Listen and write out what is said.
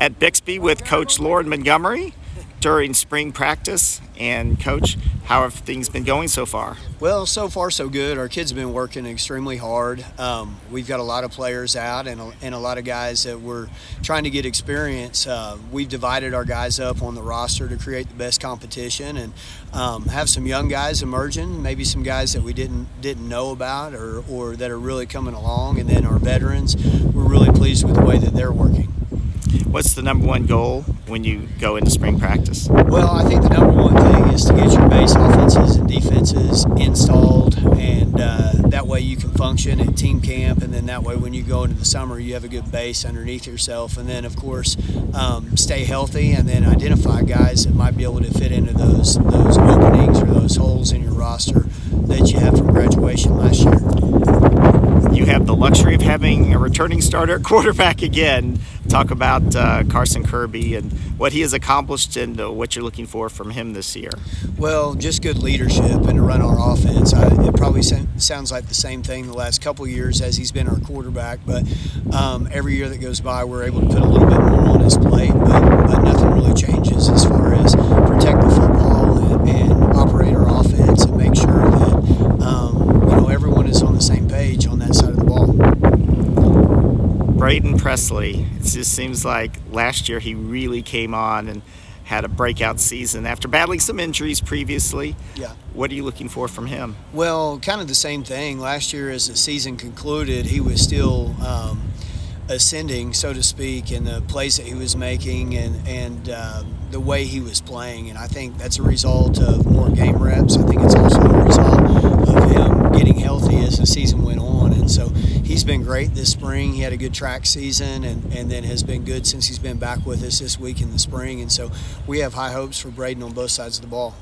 at Bixby with Coach Loren Montgomery during spring practice. And Coach, how have things been going so far? Well, so far so good. Our kids have been working extremely hard. We've got a lot of players out and a lot of guys that we're trying to get experience. We've divided our guys up on the roster to create the best competition and have some young guys emerging, maybe some guys that we didn't know about or that are really coming along, and then our veterans. We're really pleased with the way that they're working. What's the number one goal when you go into spring practice? Well, I think the number one thing is to get your base offenses and defenses installed, and that way you can function at team camp, and then that way when you go into the summer you have a good base underneath yourself, and then of course stay healthy and then identify guys that might be able to fit into those openings or those holes in your roster that you had from graduation last year. You have the luxury of having a returning starter at quarterback again. Talk about Carson Kirby and what he has accomplished and what you're looking for from him this year. Well, just good leadership and to run our offense. It probably sounds like the same thing the last couple of years as he's been our quarterback, but every year that goes by we're able to put a little bit more on his plate, but nothing really changes as far as protect the football and operate our offense and make sure that everyone is on the same page on that side of the ball. Braden Presley, it just seems like last year he really came on and had a breakout season after battling some injuries previously. Yeah. What are you looking for from him? Well, kind of the same thing. Last year as the season concluded, he was still ascending, so to speak, in the plays that he was making and the way he was playing. And I think that's a result of more game reps. I think it's also a result of him getting healthy as the season went on. And so he's been great this spring. He had a good track season and then has been good since he's been back with us this week in the spring. And so we have high hopes for Braden on both sides of the ball.